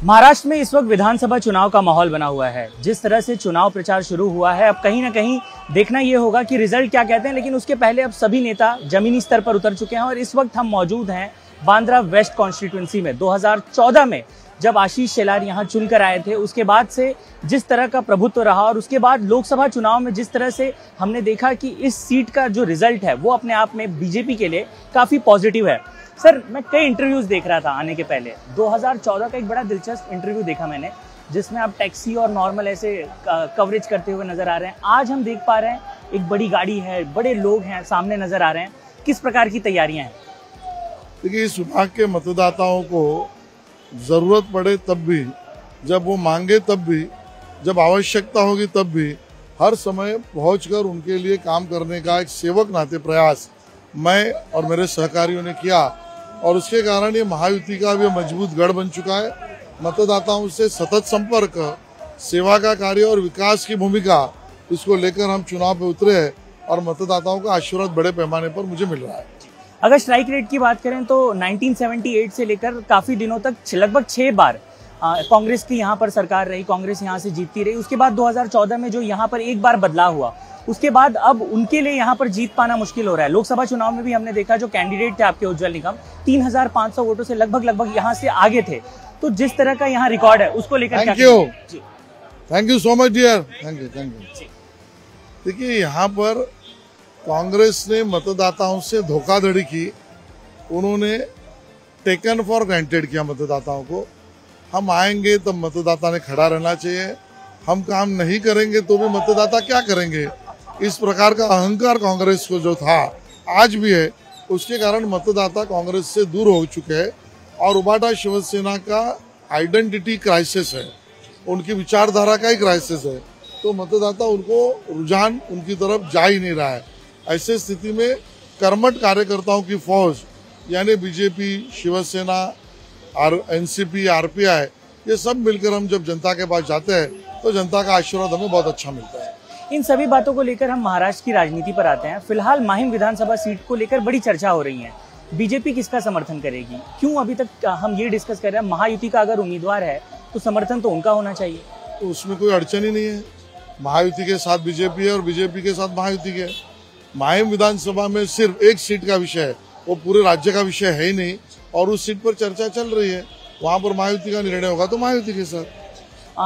महाराष्ट्र में इस वक्त विधानसभा चुनाव का माहौल बना हुआ है। जिस तरह से चुनाव प्रचार शुरू हुआ है, अब कहीं ना कहीं देखना यह होगा कि रिजल्ट क्या कहते हैं। लेकिन उसके पहले अब सभी नेता जमीनी स्तर पर उतर चुके हैं और इस वक्त हम मौजूद हैं बांद्रा वेस्ट कॉन्स्टिट्यूंसी में। 2014 में जब आशीष शेलार यहाँ चुनकर आए थे, उसके बाद से जिस तरह का प्रभुत्व रहा और उसके बाद लोकसभा चुनाव में जिस तरह से हमने देखा कि इस सीट का जो रिजल्ट है वो अपने आप में बीजेपी के लिए काफी पॉजिटिव है। सर, मैं कई इंटरव्यूज देख रहा था आने के पहले। 2014 का एक बड़ा दिलचस्प इंटरव्यू देखा मैंने, जिसमें आप टैक्सी और नॉर्मल ऐसे कवरेज करते हुए नजर आ रहे हैं। आज हम देख पा रहे हैं एक बड़ी गाड़ी है, बड़े लोग हैं सामने नजर आ रहे हैं। किस प्रकार की तैयारियां हैं? देखिए, इस विभाग के मतदाताओं को जरूरत पड़े तब भी, जब वो मांगे तब भी, जब आवश्यकता होगी तब भी, हर समय पहुंचकर उनके लिए काम करने का एक सेवक नाते प्रयास मैं और मेरे सहकारियों ने किया और उसके कारण ये महायुति का भी मजबूत गढ़ बन चुका है। मतदाताओं से सतत संपर्क, सेवा का कार्य और विकास की भूमिका, इसको लेकर हम चुनाव पे उतरे हैं और मतदाताओं का आशीर्वाद बड़े पैमाने पर मुझे मिल रहा है। अगर स्ट्राइक रेट की बात करें तो 1978 से लेकर काफी दिनों तक लगभग 6 बार कांग्रेस की यहाँ पर सरकार रही, कांग्रेस यहाँ से जीतती रही। उसके बाद 2014 में जो यहाँ पर एक बार बदलाव हुआ, उसके बाद अब उनके लिए यहाँ पर जीत पाना मुश्किल हो रहा है। लोकसभा चुनाव में भी हमने देखा जो कैंडिडेट थे आपके उज्जवल निकम 3500 वोटों से लगभग यहाँ से आगे थे। तो जिस तरह का यहाँ रिकॉर्ड है उसको लेकर thank you so much dear, thank you. देखिए, यहाँ पर कांग्रेस ने मतदाताओं से धोखाधड़ी की, उन्होंने टेकन फॉर ग्रांटेड किया मतदाताओं को। हम आएंगे तब मतदाता ने खड़ा रहना चाहिए, हम काम नहीं करेंगे तो भी मतदाता क्या करेंगे, इस प्रकार का अहंकार कांग्रेस को जो था आज भी है, उसके कारण मतदाता कांग्रेस से दूर हो चुके हैं और उबाटा शिवसेना का आइडेंटिटी क्राइसिस है, उनकी विचारधारा का ही क्राइसिस है। तो मतदाता उनको रुझान उनकी तरफ जा ही नहीं रहा है। ऐसे स्थिति में कर्मठ कार्यकर्ताओं की फौज यानी बीजेपी, शिवसेना और एनसीपी, आरपीआई, ये सब मिलकर हम जब जनता के पास जाते हैं तो जनता का आशीर्वाद हमें बहुत अच्छा मिलता है। इन सभी बातों को लेकर हम महाराष्ट्र की राजनीति पर आते हैं। फिलहाल माहिम विधानसभा सीट को लेकर बड़ी चर्चा हो रही है। बीजेपी किसका समर्थन करेगी? क्यों अभी तक हम ये डिस्कस कर रहे हैं? महायुति का अगर उम्मीदवार है तो समर्थन तो उनका होना चाहिए। तो उसमें कोई अड़चन ही नहीं है। महायुति के साथ बीजेपी है और बीजेपी के साथ महायुति के। माहिम विधानसभा में सिर्फ एक सीट का विषय है, वो पूरे राज्य का विषय है ही नहीं और उस सीट पर चर्चा चल रही है। वहां पर महायुति का निर्णय होगा तो महायुति के साथ।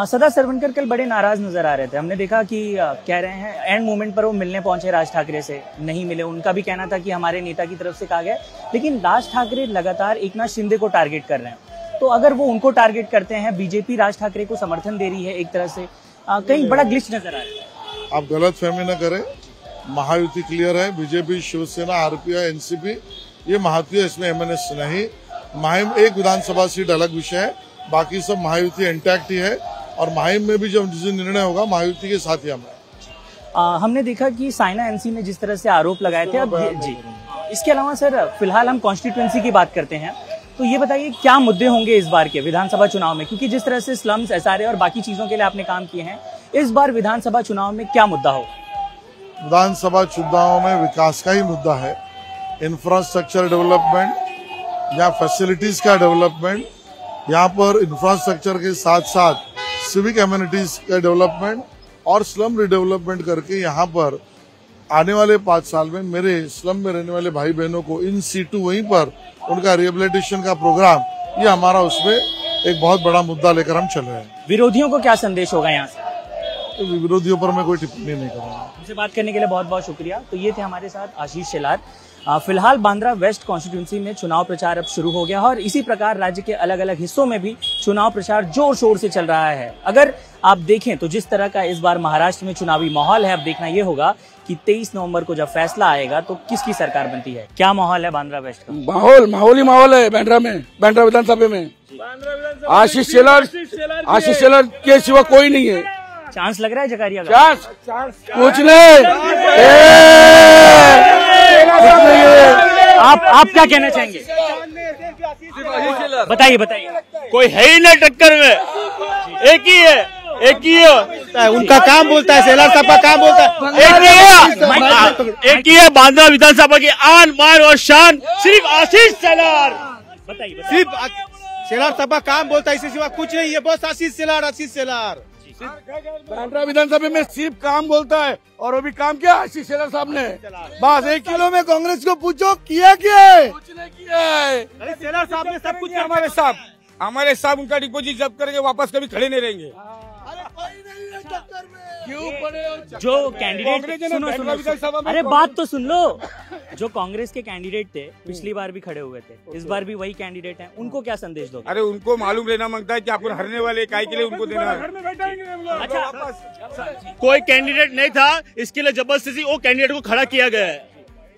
सदा सरवनकर कल बड़े नाराज नजर आ रहे थे। हमने देखा कि कह रहे हैं एंड मोमेंट पर वो मिलने पहुंचे राज ठाकरे से, नहीं मिले। उनका भी कहना था कि हमारे नेता की तरफ से कहा गया, लेकिन राज ठाकरे लगातार एकनाथ शिंदे को टारगेट कर रहे हैं। तो अगर वो उनको टारगेट करते हैं, बीजेपी राज ठाकरे को समर्थन दे रही है एक तरह से, कहीं बड़ा ग्लिच नजर आ रहा है। आप गलत फहमी न करें, महायुति क्लियर है। बीजेपी, शिवसेना, आरपीआई, एनसीपी, ये महायुति है, इसमें एमएनएस नहीं। माहिम एक विधानसभा सीट अलग विषय है, बाकी सब महायुति इंटैक्ट ही है और माहिम में भी जब जिस निर्णय होगा महायुति के साथ ही हम। हमने देखा कि साइना एनसी ने जिस तरह से आरोप लगाए थे, अब जी इसके अलावा सर फिलहाल हम कॉन्स्टिट्यूएंसी की बात करते हैं, तो ये बताइए क्या मुद्दे होंगे इस बार के विधानसभा चुनाव में? क्योंकि जिस तरह से स्लम्स, एसआरए और बाकी चीजों के लिए आपने काम किए हैं, इस बार विधानसभा चुनाव में क्या मुद्दा हो? विधानसभा चुनाव में विकास का ही मुद्दा है। इंफ्रास्ट्रक्चर डेवलपमेंट या फैसिलिटीज का डेवलपमेंट, यहाँ पर इंफ्रास्ट्रक्चर के साथ साथ सिविक एम्यूनिटीज का डेवलपमेंट और स्लम रिडेवलपमेंट करके यहाँ पर आने वाले 5 साल में मेरे स्लम में रहने वाले भाई बहनों को इन सीटू वहीं पर उनका रिहेबिलिटेशन का प्रोग्राम, ये हमारा उसमें एक बहुत बड़ा मुद्दा लेकर हम चल रहे हैं। विरोधियों को क्या संदेश होगा यहाँ से? तो विरोधियों पर मैं कोई टिप्पणी नहीं करूँगा। हमसे बात करने के लिए बहुत बहुत शुक्रिया। तो ये थे हमारे साथ आशीष शेलार। फिलहाल बांद्रा वेस्ट कॉन्स्टिट्यूंसी में चुनाव प्रचार अब शुरू हो गया और इसी प्रकार राज्य के अलग अलग हिस्सों में भी चुनाव प्रचार जोर शोर से चल रहा है। अगर आप देखें तो जिस तरह का इस बार महाराष्ट्र में चुनावी माहौल है, अब देखना यह होगा कि 23 नवंबर को जब फैसला आएगा तो किसकी सरकार बनती है। क्या माहौल है बांद्रा वेस्ट का? माहौल ही माहौल है बांद्रा में, बांद्रा विधानसभा में। आशीष शेलार के सिवा कोई नहीं है। चांस लग रहा है जकारिया का? चांस कुछ नहीं। आप क्या कहना चाहेंगे? बताइए। कोई है ही नहीं टक्कर में, एक ही है। उनका काम बोलता है, शेलार साहब का काम बोलता है। एक ही है बांद्रा विधानसभा की आन बान और शान, सिर्फ आशीष शेलार। बताइए। शेलार साहब का काम बोलता है, इससे सिवा कुछ नहीं है। बस आशीष शेलार। बांद्रा विधानसभा में सिर्फ काम बोलता है, और वो भी काम किया आशीष शेलार साहब ने। बस 1 किलो में कांग्रेस को पूछो किया क्या है, कुछ नहीं किया है। अरे शेलार साहब ने सब कुछ हमारे साहब उनका डिपोजिट जब्त करके वापस कभी खड़े नहीं रहेंगे। क्यों पड़े जो कैंडिडेट सुनो, अरे बात तो सुन लो। जो कांग्रेस के कैंडिडेट थे पिछली बार भी खड़े हुए थे, इस बार भी वही कैंडिडेट हैं, उनको क्या संदेश दोगे? अरे उनको मालूम रहना मांगता है कि आपको हरने वाले काय के लिए उनको देना है। अच्छा, कोई कैंडिडेट नहीं था, इसके लिए जबरदस्ती वो कैंडिडेट को खड़ा किया गया है।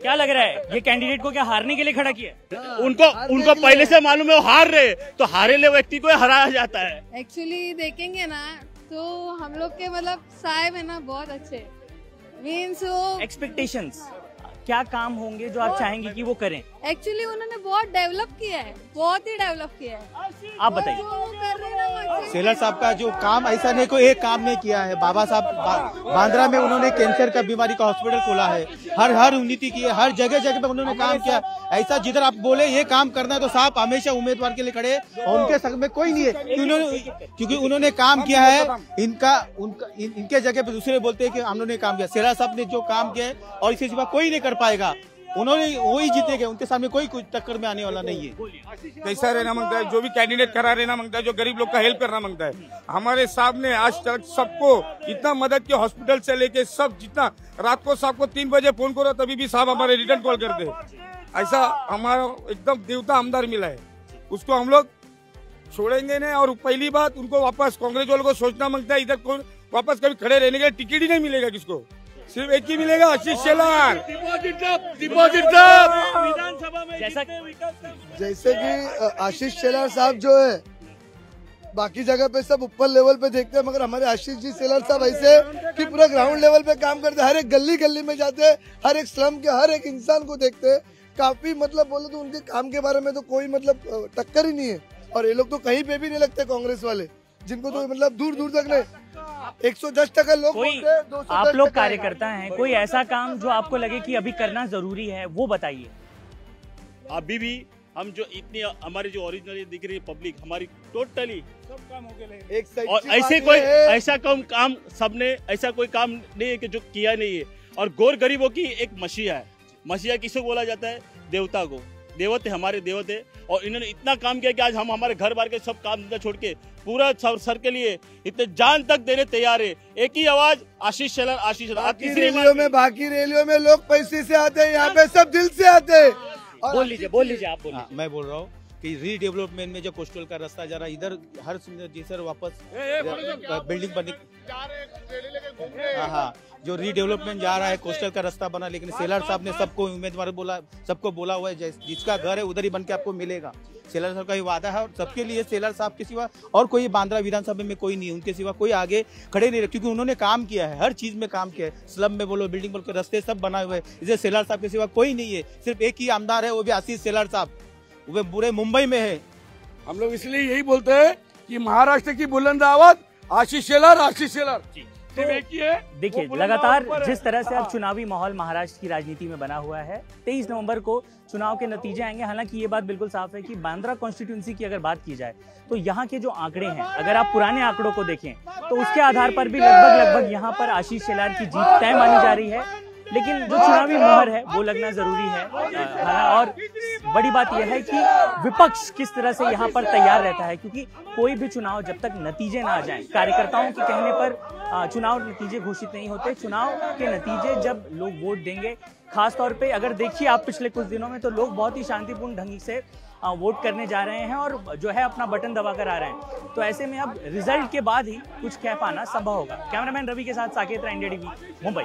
क्या लग रहा है ये कैंडिडेट को क्या हारने के लिए खड़ा किया? उनको पहले से मालूम है वो हार रहे, तो हारे ले व्यक्ति को हराया जाता है। एक्चुअली देखेंगे ना तो हम लोग के मतलब साहब है ना बहुत अच्छे, मीन्स वो एक्सपेक्टेशंस क्या काम होंगे जो आप चाहेंगे कि वो करें? एक्चुअली उन्होंने बहुत डेवलप किया है, बहुत ही डेवलप किया है। आप बताइए। जो वो कर रहे हैं ना शेलार साहब का जो काम, ऐसा नहीं कोई एक काम नहीं किया है। बाबा साहब बांद्रा में उन्होंने कैंसर का बीमारी का हॉस्पिटल खोला है, हर उन्नति की है, हर जगह जगह पे उन्होंने काम किया। ऐसा जिधर आप बोले ये काम करना है तो साहब हमेशा उम्मीदवार के लिए खड़े, और उनके संग में कोई नहीं है क्योंकि उन्होंने काम किया है। इनके जगह पे दूसरे बोलते हैं कि हम लोगों ने काम किया। शेलार साहब ने जो काम किया है और इसके सिवा कोई नहीं कर पाएगा, उन्होंने वही जीतेंगे, उनके सामने कोई कुछ टक्कर में आने वाला नहीं है। कैसा रहना मांगता है, जो भी कैंडिडेट खड़ा रहना मांगता है, जो गरीब लोग का हेल्प करना मांगता है। हमारे साहब ने आज तक सबको इतना मदद किया, हॉस्पिटल से लेके सब, जितना रात को साहब को 3 बजे फोन करो तभी भी साहब हमारे रिटर्न कॉल करते। ऐसा हमारा एकदम देवता आमदार मिला है, उसको हम लोग छोड़ेंगे नहीं। और पहली बात, उनको वापस कांग्रेस वालों को सोचना मांगता है, इधर वापस कभी खड़े रहने के टिकट ही नहीं मिलेगा किसको, सिर्फ एक ही मिलेगा, आशीष शेलार। डिपॉजिट विधानसभा में जैसे कि आशीष शेलार साहब जो है बाकी जगह पे सब ऊपर लेवल पे देखते हैं, मगर हमारे आशीष जी शेलार साहब ऐसे कि पूरा ग्राउंड लेवल पे काम करते हैं। हर एक गली गली में जाते हैं, हर एक स्लम के हर एक इंसान को देखते हैं। काफी मतलब बोले तो उनके काम के बारे में तो कोई मतलब टक्कर ही नहीं है। और ये लोग तो कहीं पे भी नहीं लगते कांग्रेस वाले, जिनको तो मतलब दूर दूर तक नहीं। 110% लोग कोई आप लोग कार्यकर्ता हैं, कोई ऐसा काम जो आपको लगे कि अभी करना जरूरी है वो बताइए। अभी भी हम जो इतनी हमारी जो ओरिजिनल दिख रही है पब्लिक, हमारी टोटली सब काम हो गए एक और ऐसे कोई ऐसा काम सबने ऐसा कोई काम नहीं है कि जो किया नहीं है। और गौर गरीबों की एक मसीहा है। मसीहा किसको बोला जाता है? देवता को। देवते हमारे देवते, और इन्होंने इतना काम किया कि आज हम हमारे घर बार के सब काम धंधा छोड़ के पूरा सर के लिए इतने जान तक देने तैयार है। एक ही आवाज, आशीष शेलार, आशीष शेलार। बाकी रैलियों में लोग पैसे से आते हैं, यहाँ पे सब दिल से आते हैं। बोल लीजिए आप बोलिए। मैं बोल रहा हूँ कि रीडेवलपमेंट में जो कोस्टल का रास्ता जा रहा है, इधर हर जिसर वापस बिल्डिंग बनी, हाँ, जो रीडेवलपमेंट जा रहा है, कोस्टल का रास्ता बना, लेकिन शेलार साहब ने सबको उम्मीदवार सबको बोला हुआ है जिसका घर है उधर ही बन के आपको मिलेगा। शेलार साहब का ही वादा है, और सबके लिए शेलार साहब के सिवा और कोई बांद्रा विधानसभा में कोई नहीं, उनके सिवा कोई आगे खड़े नहीं रहे, क्योंकि उन्होंने काम किया है, हर चीज में काम किया है। स्लम में बोलो, बिल्डिंग बोलो, रास्ते सब बनाए हुए हैं। इसे शेलार साहब के सिवा कोई नहीं है, सिर्फ एक ही आमदार है, वो भी आशीष शेलार साहब, वो पूरे मुंबई में है। हम लोग इसलिए यही बोलते हैं कि महाराष्ट्र की बुलंद आवाज आशीष शेलार, आशीष शेलार सिर्फ एक ही है। देखिए, लगातार जिस तरह से अब चुनावी माहौल महाराष्ट्र की राजनीति में बना हुआ है, 23 नवंबर को चुनाव के नतीजे आएंगे। हालांकि ये बात बिल्कुल साफ है कि बांद्रा कॉन्स्टिट्यूंसी की अगर बात की जाए तो यहाँ के जो आंकड़े हैं, अगर आप पुराने आंकड़ों को देखें तो उसके आधार पर भी लगभग यहाँ पर आशीष शेलार की जीत तय मानी जा रही है। लेकिन जो चुनावी मोहर है वो लगना जरूरी है। और बड़ी बात यह है कि विपक्ष किस तरह से यहाँ पर तैयार रहता है, क्योंकि कोई भी चुनाव जब तक नतीजे ना आ जाएं, कार्यकर्ताओं के कहने पर चुनाव नतीजे घोषित नहीं होते। चुनाव के नतीजे जब लोग वोट देंगे, खास तौर पे अगर देखिए आप पिछले कुछ दिनों में, तो लोग बहुत ही शांतिपूर्ण ढंग से वोट करने जा रहे हैं और जो है अपना बटन दबाकर आ रहे हैं। तो ऐसे में अब रिजल्ट के बाद ही कुछ कह पाना संभव होगा। कैमरामैन रवि के साथ साकेत राय, इंडिया टीवी, मुंबई।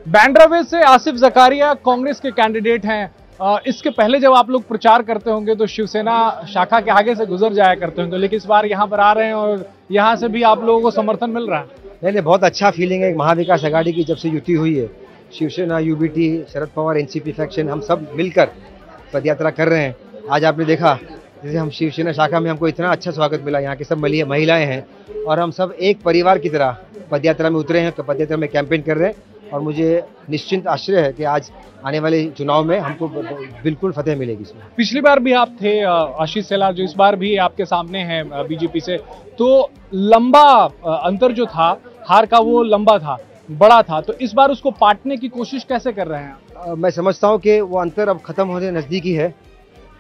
बांद्रा से आसिफ जकारिया कांग्रेस के कैंडिडेट हैं। इसके पहले जब आप लोग प्रचार करते होंगे तो शिवसेना शाखा के आगे से गुजर जाया करते होंगे, लेकिन इस बार यहाँ पर आ रहे हैं और यहाँ से भी आप लोगों को समर्थन मिल रहा है। नहीं, बहुत अच्छा फीलिंग है। महाविकास आघाड़ी की जब से युति हुई है, Shiv Sena, UBT, Sharad Pawar, NCP faction, हम सब मिलकर पदयात्रा कर रहे हैं। आज आपने देखा जैसे हम शिवसेना शाखा में, हमको इतना अच्छा स्वागत मिला। यहाँ के सब महिलाएं हैं और हम सब एक परिवार की तरह पदयात्रा में उतरे हैं, पदयात्रा में कैंपेन कर रहे हैं। और मुझे निश्चिंत आश्चर्य है कि आज आने वाले चुनाव में हमको बिल्कुल फतेह मिलेगी इसमें। पिछली बार भी आप थे आशीष शेलार, जो इस बार भी आपके सामने हैं बीजेपी से, तो लंबा अंतर जो था हार का, वो लंबा था, बड़ा था, तो इस बार उसको पाटने की कोशिश कैसे कर रहे हैं? मैं समझता हूं कि वो अंतर अब खत्म होने नज़दीकी है।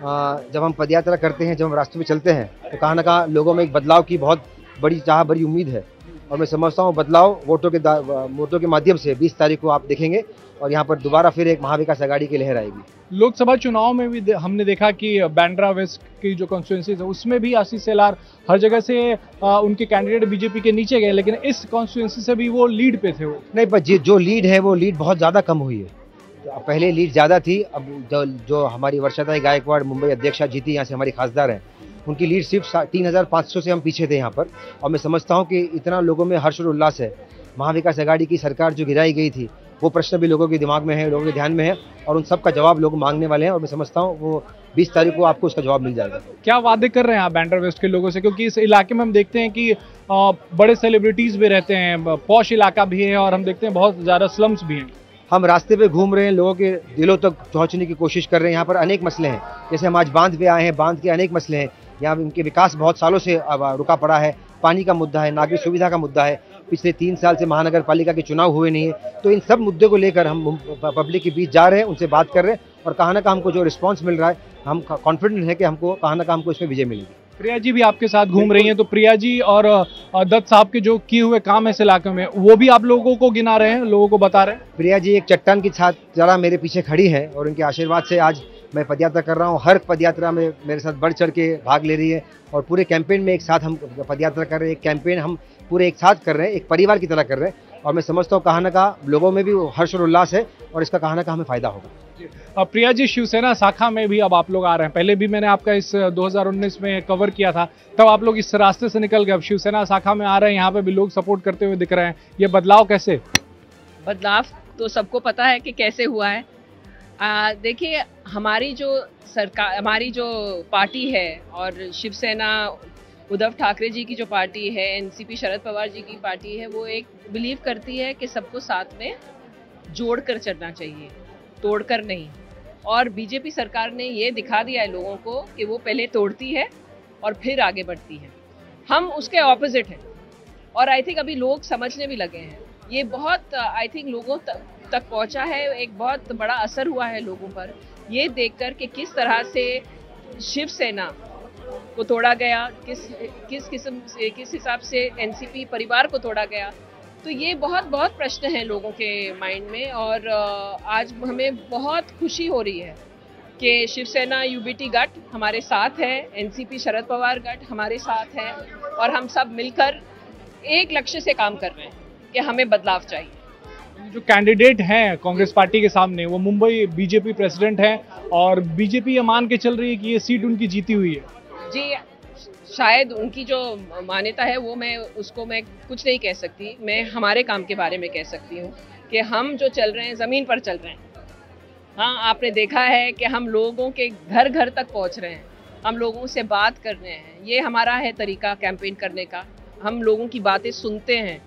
जब हम पदयात्रा करते हैं, जब हम रास्ते में चलते हैं, तो कहाँ ना कहाँ लोगों में एक बदलाव की बहुत बड़ी चाह, बड़ी उम्मीद है, और मैं समझता हूँ बदलाव वोटों के माध्यम से 20 तारीख को आप देखेंगे, और यहाँ पर दोबारा फिर एक महाविकास आघाड़ी की लहर आएगी। लोकसभा चुनाव में भी हमने देखा कि बांद्रा वेस्ट की जो कॉन्स्टिट्यूंसी है उसमें भी आशीष शेलार हर जगह से उनके कैंडिडेट बीजेपी के नीचे गए, लेकिन इस कॉन्स्टिट्यूंसी से भी वो लीड पे थे। वो नहीं, पर जो लीड है वो लीड बहुत ज़्यादा कम हुई है। पहले लीड ज़्यादा थी, अब जो हमारी वर्षाताई गायकवाड़ मुंबई अध्यक्षा जीती, यहाँ से हमारी खासदार हैं, उनकी लीड सिर्फ 3500 से हम पीछे थे यहाँ पर। और मैं समझता हूँ कि इतना लोगों में हर्ष और उल्लास है। महाविकास आघाड़ी की सरकार जो गिराई गई थी, वो प्रश्न भी लोगों के दिमाग में है, लोगों के ध्यान में है, और उन सब का जवाब लोग मांगने वाले हैं, और मैं समझता हूँ वो 20 तारीख को आपको उसका जवाब मिल जाएगा। क्या वादे कर रहे हैं आप बांद्रा वेस्ट के लोगों से? क्योंकि इस इलाके में हम देखते हैं कि बड़े सेलिब्रिटीज भी रहते हैं, पॉश इलाका भी है, और हम देखते हैं बहुत ज़्यादा स्लम्स भी हैं। हम रास्ते पे घूम रहे हैं, लोगों के दिलों तक पहुँचने की कोशिश कर रहे हैं। यहाँ पर अनेक मसले हैं, जैसे हम आज बांध पे आए हैं, बांध के अनेक मसले हैं। यहाँ इनके विकास बहुत सालों से रुका पड़ा है। पानी का मुद्दा है, नागरिक सुविधा का मुद्दा है। पिछले 3 साल से महानगर पालिका के चुनाव हुए नहीं है, तो इन सब मुद्दे को लेकर हम पब्लिक के बीच जा रहे हैं, उनसे बात कर रहे हैं, और कहाँ ना कहाँ हमको जो रिस्पांस मिल रहा है, हम कॉन्फिडेंट है कि हमको कहाँ ना कहाँ हमको इसमें विजय मिलेगी। प्रिया जी भी आपके साथ घूम रही हैं, तो प्रिया जी और दत्त साहब के जो किए हुए काम है इस इलाके में, वो भी आप लोगों को गिना रहे हैं, लोगों को बता रहे हैं? प्रिया जी एक चट्टान की तरह मेरे पीछे खड़ी है, और उनके आशीर्वाद से आज मैं पदयात्रा कर रहा हूँ। हर पदयात्रा में मेरे साथ बढ़ चढ़ के भाग ले रही है, और पूरे कैंपेन में एक साथ हम पदयात्रा कर रहे हैं। एक कैंपेन हम पूरे एक साथ कर रहे हैं, एक परिवार की तरह कर रहे हैं, और मैं समझता हूँ कहाँ ना कहाँ लोगों में भी हर्ष और उल्लास है, और इसका कहाँ ना कहाँ हमें फायदा होगा। प्रिया जी, शिवसेना शाखा में भी अब आप लोग आ रहे हैं। पहले भी मैंने आपका इस 2019 में कवर किया था, तब आप लोग इस रास्ते से निकल गए, अब शिवसेना शाखा में आ रहे हैं, यहाँ पे भी लोग सपोर्ट करते हुए दिख रहे हैं। ये बदलाव कैसे? बदलाव तो सबको पता है कि कैसे हुआ है। देखिए, हमारी जो सरकार, हमारी जो पार्टी है, और शिवसेना उद्धव ठाकरे जी की जो पार्टी है, एनसीपी शरद पवार जी की पार्टी है, वो एक बिलीव करती है कि सबको साथ में जोड़कर चलना चाहिए, तोड़कर नहीं। और बीजेपी सरकार ने ये दिखा दिया है लोगों को कि वो पहले तोड़ती है और फिर आगे बढ़ती है। हम उसके ऑपोजिट हैं, और आई थिंक अभी लोग समझने भी लगे हैं। ये बहुत आई थिंक लोगों तक पहुंचा है, एक बहुत बड़ा असर हुआ है लोगों पर, ये देखकर कि किस तरह से शिवसेना को तोड़ा गया, किस किस्म से, किस हिसाब से एनसीपी परिवार को तोड़ा गया। तो ये बहुत प्रश्न हैं लोगों के माइंड में, और आज हमें बहुत खुशी हो रही है कि शिवसेना यूबीटी गठ हमारे साथ है, एनसीपी शरद पवार गठ हमारे साथ है, और हम सब मिलकर एक लक्ष्य से काम कर रहे हैं कि हमें बदलाव चाहिए। जो कैंडिडेट हैं कांग्रेस पार्टी के सामने, वो मुंबई बीजेपी प्रेसिडेंट हैं, और बीजेपी ये मान के चल रही है कि ये सीट उनकी जीती हुई है। जी, शायद उनकी जो मान्यता है वो मैं कुछ नहीं कह सकती। मैं हमारे काम के बारे में कह सकती हूँ कि हम जो चल रहे हैं ज़मीन पर चल रहे हैं। हाँ, आपने देखा है कि हम लोगों के घर घर तक पहुँच रहे हैं, हम लोगों से बात कर रहे हैं। ये हमारा है तरीका कैंपेन करने का, हम लोगों की बातें सुनते हैं।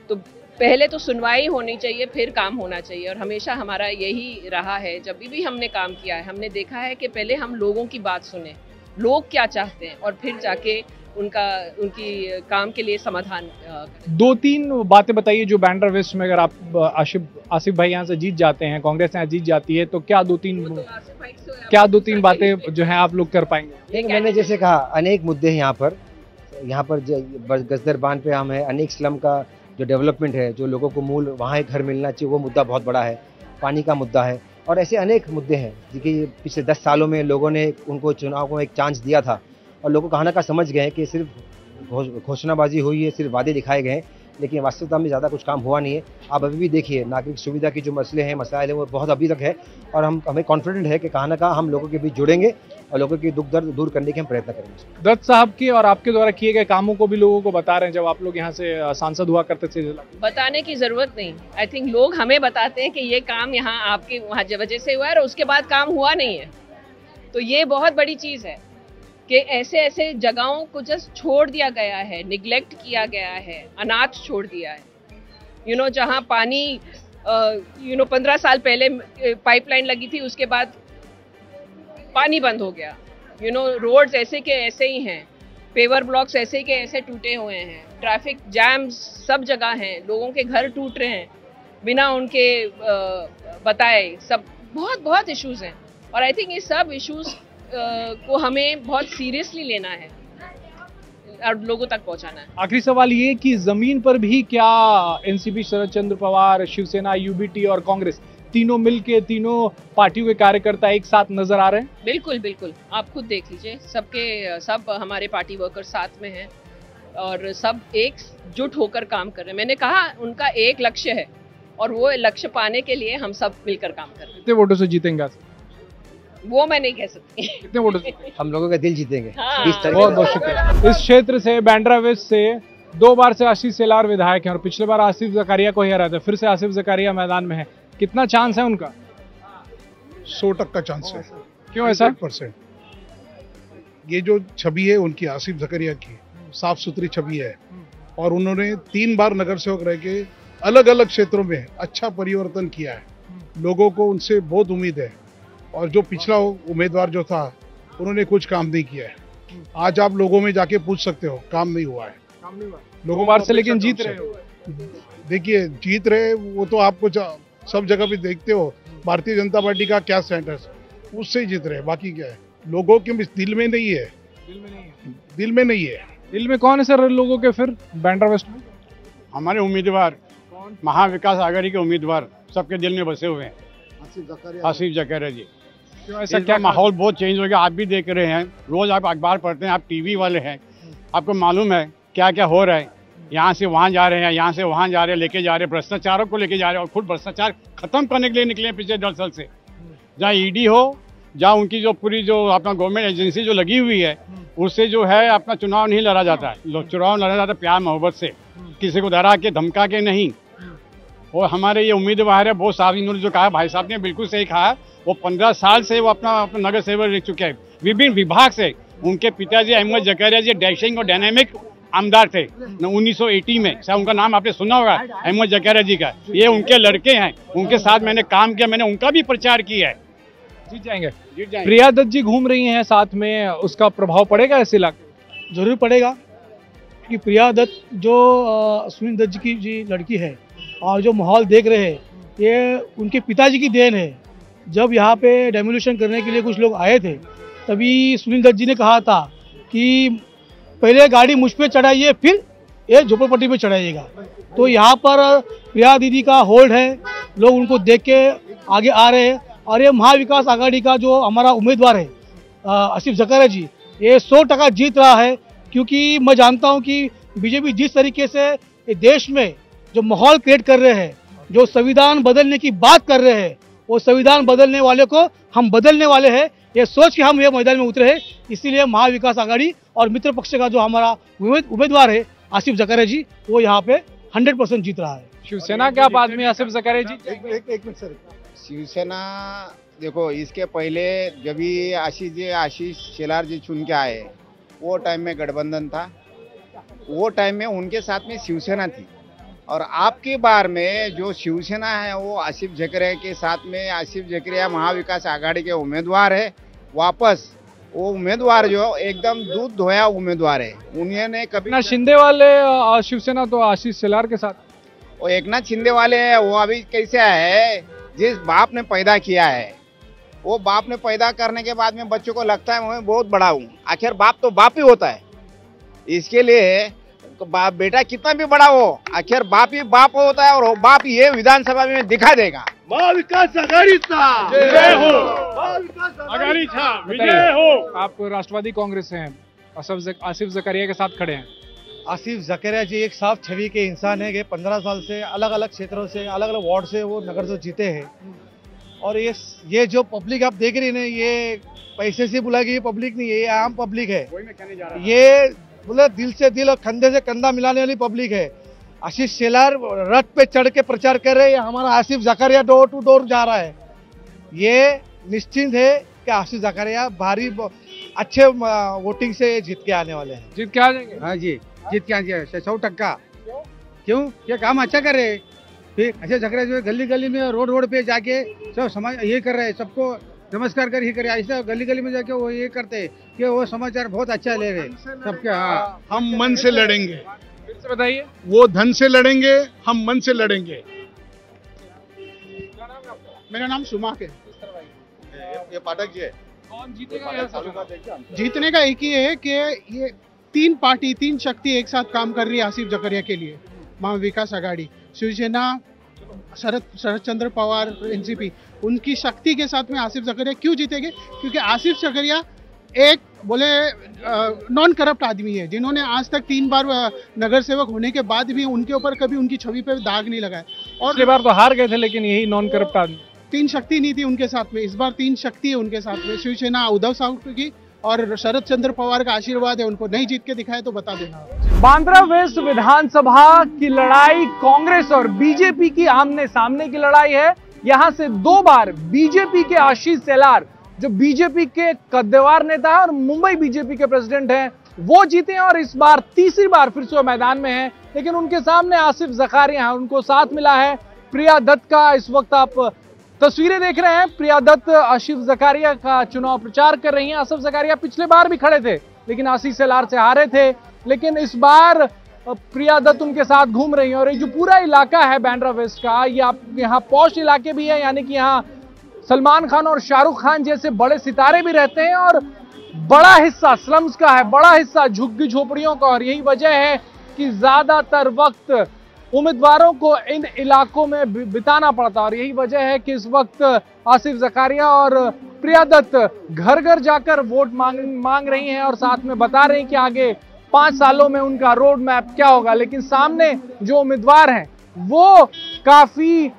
तो पहले तो सुनवाई होनी चाहिए, फिर काम होना चाहिए, और हमेशा हमारा यही रहा है। जब भी हमने काम किया है, हमने देखा है कि पहले हम लोगों की बात सुने, लोग क्या चाहते हैं, और फिर जाके उनकी काम के लिए समाधान। 2-3 बातें बताइए जो बांद्रा वेस्ट में, अगर आप आसिफ भाई यहाँ से जीत जाते हैं, कांग्रेस यहाँ जीत जाती है, तो क्या 2-3 बातें जो हैं आप लोग कर पाएंगे? मैंने जैसे कहा, अनेक मुद्दे हैं यहाँ पर गजदर बांध पे हम है, अनेक स्लम का जो डेवलपमेंट है, जो लोगों को मूल वहाँ एक घर मिलना चाहिए, वो मुद्दा बहुत बड़ा है। पानी का मुद्दा है, और ऐसे अनेक मुद्दे हैं जिनकी पिछले 10 सालों में लोगों ने उनको चुनाव को एक चांस दिया था, और लोगों कहाँ ना कहाँ समझ गए कि सिर्फ घोषणाबाजी हुई है, सिर्फ वादे दिखाए गए, लेकिन वास्तविकता में ज़्यादा कुछ काम हुआ नहीं है। आप अभी भी देखिए, नागरिक सुविधा की जो मसले हैं, मसाइल हैं, वो बहुत अभी तक है, और हमें कॉन्फिडेंट है कि कहाँ ना कहाँ हम लोगों के बीच जुड़ेंगे, और लोगों की दुख दर्द दूर करने के हम प्रयत्न करेंगे। दत्त साहब के और आपके द्वारा किए गए कामों को भी लोगों को बता रहे हैं, जब आप लोग यहाँ से सांसद हुआ करते थे? बताने की जरूरत नहीं, आई थिंक लोग हमें बताते हैं कि ये काम यहाँ आपके वहाँ वजह से हुआ है, और उसके बाद काम हुआ नहीं है। तो ये बहुत बड़ी चीज़ है कि ऐसे जगहों को जस्ट छोड़ दिया गया है, निगलेक्ट किया गया है, अनाथ छोड़ दिया है। जहाँ पानी 15 साल पहले पाइपलाइन लगी थी, उसके बाद पानी बंद हो गया। रोड्स ऐसे के ऐसे ही हैं, पेवर ब्लॉक्स ऐसे के ऐसे टूटे हुए हैं, ट्रैफिक जैम सब जगह हैं, लोगों के घर टूट रहे हैं बिना उनके बताए। सब बहुत बहुत इश्यूज हैं और आई थिंक ये सब इश्यूज को हमें बहुत सीरियसली लेना है और लोगों तक पहुंचाना है। आखिरी सवाल ये कि जमीन पर भी क्या एनसीपी, शरद चंद्र पवार, शिवसेना, यूबीटी और कांग्रेस तीनों मिलके, तीनों पार्टियों के कार्यकर्ता एक साथ नजर आ रहे हैं? बिल्कुल बिल्कुल, आप खुद देख लीजिए, सब हमारे पार्टी वर्कर साथ में हैं और सब एकजुट होकर काम कर रहे हैं। मैंने कहा उनका एक लक्ष्य है और वो लक्ष्य पाने के लिए हम सब मिलकर काम कर रहे हैं। कितने वोटों से जीतेंगे? वो मैं नहीं कह सकती। कितने वोटों से? हम लोगों का दिल जीतेंगे। हाँ। बहुत बहुत शुक्रिया। इस क्षेत्र से, बांद्रा वेस्ट से 2 बार से आशीष शेलार विधायक हैं और पिछले बार आसिफ जकारिया को हरा था। फिर से आसिफ जकारिया मैदान में है, कितना चांस है उनका? 100% चांस है। क्यों ऐसा? 100%। ये जो छवि है उनकी, आसिफ जकारिया की, साफ सुथरी छवि है और उन्होंने 3 बार नगर सेवक रह के अलग अलग क्षेत्रों में अच्छा परिवर्तन किया है। लोगों को उनसे बहुत उम्मीद है और जो पिछला उम्मीदवार जो था उन्होंने कुछ काम नहीं किया है। आज आप लोगों में जाके पूछ सकते हो, काम नहीं हुआ है। लोगों बार से, लेकिन जीत रहे हो। देखिए, जीत रहे वो तो आपको सब जगह भी देखते हो। भारतीय जनता पार्टी का क्या स्टेटस, उससे ही जीत रहे, बाकी क्या है। लोगों के दिल में नहीं है, दिल में नहीं है। दिल में कौन है सर लोगों के फिर बांद्रा वेस्ट में? हमारे उम्मीदवार, महाविकास आघाड़ी के उम्मीदवार सबके दिल में बसे हुए हैं, आसिफ जकारिया जी। क्यों ऐसा? क्या माहौल बहुत चेंज हो गया, आप भी देख रहे हैं, रोज आप अखबार पढ़ते हैं, आप टीवी वाले हैं, आपको मालूम है क्या क्या हो रहा है। यहाँ से वहाँ जा रहे हैं, यहाँ से वहाँ जा रहे हैं, लेके जा रहे हैं, भ्रष्टाचारों को लेके जा रहे हैं और खुद भ्रष्टाचार खत्म करने के लिए निकले हैं पिछले 10 साल से। जहाँ ईडी हो, जहाँ उनकी जो पूरी जो अपना गवर्नमेंट एजेंसी जो लगी हुई है, उससे जो है अपना चुनाव नहीं लड़ा जाता है। चुनाव लड़ा जाता है प्यार मोहब्बत से, किसी को डरा के धमका के नहीं। और हमारे ये उम्मीदवार है, बहुत साफ, इन्होंने जो कहा भाई साहब ने बिल्कुल सही कहा, वो 15 साल से वो अपना नगर सेवक रह चुके हैं विभिन्न विभाग से। उनके पिताजी अहमद जकारिया जी डैशिंग और डायनेमिक आमदार थे 1980 में, शायद उनका नाम आपने सुना होगा, अहमद जकारिया जी का। ये उनके लड़के हैं, उनके साथ मैंने काम किया, मैंने उनका भी प्रचार किया है। जीत जाएंगे। प्रिया दत्त जी घूम रही हैं साथ में, उसका प्रभाव पड़ेगा इस इलाके? जरूर पड़ेगा, क्योंकि प्रिया दत्त जो सुनील दत्त जी की लड़की है और जो माहौल देख रहे हैं, ये उनके पिताजी की देन है। जब यहाँ पे डेमोलिशन करने के लिए कुछ लोग आए थे, तभी सुनील दत्त जी ने कहा था कि पहले गाड़ी मुझ पे चढ़ाइए, फिर ये झोपड़पट्टी पे चढ़ाइएगा। तो यहाँ पर प्रिया दीदी का होल्ड है, लोग उनको देख के आगे आ रहे हैं और ये महाविकास आघाड़ी का जो हमारा उम्मीदवार है आसिफ जकारिया जी, ये 100% जीत रहा है। क्योंकि मैं जानता हूँ कि बीजेपी जिस तरीके से ये देश में जो माहौल क्रिएट कर रहे हैं, जो संविधान बदलने की बात कर रहे हैं, वो संविधान बदलने वाले को हम बदलने वाले हैं, ये सोच के हम ये मैदान में उतरे हैं। इसीलिए महाविकास आघाड़ी और मित्र पक्ष का जो हमारा उम्मीदवार है आसिफ जकारिया जी, वो यहाँ पे 100% जीत रहा है। शिवसेना के आप आदमी आसिफ जकारिया जी? एक मिनट सर। शिवसेना देखो, इसके पहले जब भी आशीष शेलार जी चुन के आए, वो टाइम में गठबंधन था, वो टाइम में उनके साथ में शिवसेना थी। और आपकी बार में जो शिवसेना है वो आसिफ जकारिया के साथ में, आसिफ जकारिया महाविकास आघाड़ी के उम्मीदवार है। वापस वो उम्मीदवार जो एकदम दूध धोया उम्मीदवार है, उन्होंने कभी ना शिंदे वाले शिवसेना तो आशीष शेलार के साथ, वो एक नाथ शिंदे वाले है, वो अभी कैसे है, जिस बाप ने पैदा किया है, वो बाप ने पैदा करने के बाद में बच्चों को लगता है मैं बहुत बड़ा हूँ। आखिर बाप तो बाप ही होता है, इसके लिए बाप बेटा कितना भी बड़ा हो, आखिर बाप ही बाप होता है और वो बाप ये विधानसभा में दिखा देगा। महाविकास आघाड़ी था, विजय हो, आघाड़ी था, विजय हो। आप राष्ट्रवादी कांग्रेस से हैं, आसिफ जकारिया के साथ खड़े हैं। आसिफ जकारिया जी एक साफ छवि के इंसान है कि 15 साल से अलग अलग क्षेत्रों से, अलग अलग वार्ड से वो नगर से जीते हैं। और ये जो पब्लिक आप देख रही है ना, ये पैसे से बुला गई पब्लिक नहीं है, ये आम पब्लिक है। ये बोले दिल से दिल और कंधे से कंधा मिलाने वाली पब्लिक है। आशीष शेलार रथ पे चढ़ के प्रचार कर रहे हैं, हमारा Asif Zakaria door to door जा रहा है। ये निश्चिंत है कि आसिफ जकारिया भारी अच्छे वोटिंग से जीत के आने वाले हैं। जीत के आ जाएंगे? हाँ जी, जीत के आ जाए 100%। क्यों? ये काम अच्छा कर रहे हैं, फिर आशीष जकरिया जो है गली गली में रोड रोड पे जाके सब समाज ये कर रहे हैं, सबको नमस्कार कर ही करे, ऐसा गली गली में जाके वो ये करते हैं कि वो समाचार बहुत अच्छा ले रहे सबके। हाँ, हम मन से लड़ेंगे। फिर से बताइए। वो धन से लड़ेंगे, हम मन से लड़ेंगे। मेरा नाम सुमाक है। ये पाठक जी है। कौन जीतेगा? जीतने का एक ही है कि ये तीन शक्ति एक साथ काम कर रही है आसिफ जकरिया के लिए। महाविकास आघाड़ी, शिवसेना, शरद चंद्र पवार, एनसीपी, उनकी शक्ति के साथ में आसिफ जकरिया क्यों जीतेंगे? क्योंकि आसिफ जकरिया एक बोले नॉन करप्ट आदमी है, जिन्होंने आज तक 3 बार नगर सेवक होने के बाद भी उनके ऊपर कभी उनकी छवि पे दाग नहीं लगाया। और पिछली बार तो हार गए थे, लेकिन यही नॉन करप्ट आदमी। 3 शक्ति नहीं थी उनके साथ में, इस बार 3 शक्ति है उनके साथ में। शिवसेना उद्धव ठाकरे की और शरद चंद्र पवार का आशीर्वाद है उनको। नहीं जीत के दिखाए तो बता देना। बांद्रा वेस्ट विधानसभा की लड़ाई कांग्रेस और बीजेपी की आमने सामने की लड़ाई है। यहां से 2 बार बीजेपी के आशीष शेलार, जो बीजेपी के कद्देवार नेता है और मुंबई बीजेपी के प्रेसिडेंट हैं, वो जीते हैं और इस बार तीसरी बार फिर से मैदान में हैं। लेकिन उनके सामने आसिफ जकारिया हैं, उनको साथ मिला है प्रिया दत्त का। इस वक्त आप तस्वीरें देख रहे हैं, प्रिया दत्त आसिफ जकारिया का चुनाव प्रचार कर रही हैं। आसिफ जकारिया पिछले बार भी खड़े थे, लेकिन आशीष शेलार से हारे थे। लेकिन इस बार प्रिया दत्त उनके साथ घूम रही हैं। और ये जो पूरा इलाका है बांद्रा वेस्ट का, ये आप यहाँ पॉश इलाके भी है, यानी कि यहाँ सलमान खान और शाहरुख खान जैसे बड़े सितारे भी रहते हैं और बड़ा हिस्सा स्लम्स का है, बड़ा हिस्सा झुग्गी झोपड़ियों का। और यही वजह है कि ज्यादातर वक्त उम्मीदवारों को इन इलाकों में बिताना पड़ता है। और यही वजह है कि इस वक्त आसिफ जकारिया और प्रिया दत्त घर घर जाकर वोट मांग रही हैं और साथ में बता रही हैं कि आगे 5 सालों में उनका रोड मैप क्या होगा। लेकिन सामने जो उम्मीदवार हैं वो काफी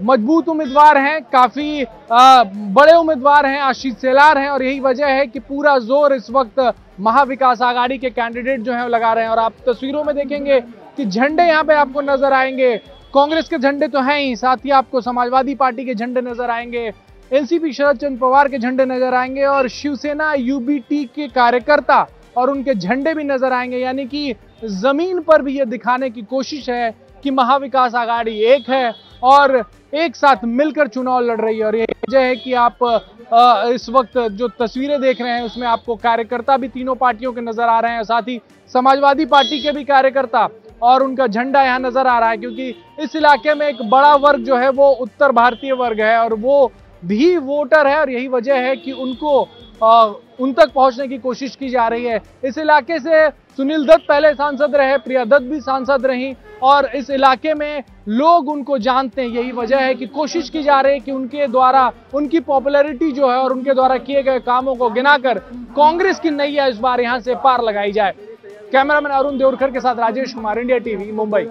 मजबूत उम्मीदवार हैं, काफी बड़े उम्मीदवार हैं, आशीष शेलार हैं। और यही वजह है कि पूरा जोर इस वक्त महाविकास आघाड़ी के कैंडिडेट जो हैं वो लगा रहे हैं। और आप तस्वीरों में देखेंगे कि झंडे यहाँ पे आपको नजर आएंगे। कांग्रेस के झंडे तो हैं ही, साथ ही आपको समाजवादी पार्टी के झंडे नजर आएंगे, एनसीपी शरद चंद्र पवार के झंडे नजर आएंगे और शिवसेना यूबीटी के कार्यकर्ता और उनके झंडे भी नजर आएंगे। यानी कि जमीन पर भी ये दिखाने की कोशिश है कि महाविकास आघाड़ी एक है और एक साथ मिलकर चुनाव लड़ रही है। और ये वजह है कि आप इस वक्त जो तस्वीरें देख रहे हैं उसमें आपको कार्यकर्ता भी तीनों पार्टियों के नजर आ रहे हैं, साथ ही समाजवादी पार्टी के भी कार्यकर्ता और उनका झंडा यहाँ नजर आ रहा है। क्योंकि इस इलाके में एक बड़ा वर्ग जो है वो उत्तर भारतीय वर्ग है और वो भी वोटर है। और यही वजह है कि उनको उन तक पहुंचने की कोशिश की जा रही है। इस इलाके से सुनील दत्त पहले सांसद रहे, प्रिया दत्त भी सांसद रही और इस इलाके में लोग उनको जानते हैं। यही वजह है कि कोशिश की जा रही है कि उनके द्वारा उनकी पॉपुलैरिटी जो है और उनके द्वारा किए गए कामों को गिनाकर कांग्रेस की नैया इस बार यहां से पार लगाई जाए। कैमरामैन अरुण देवरकर के साथ राजेश कुमार, इंडिया टीवी, मुंबई।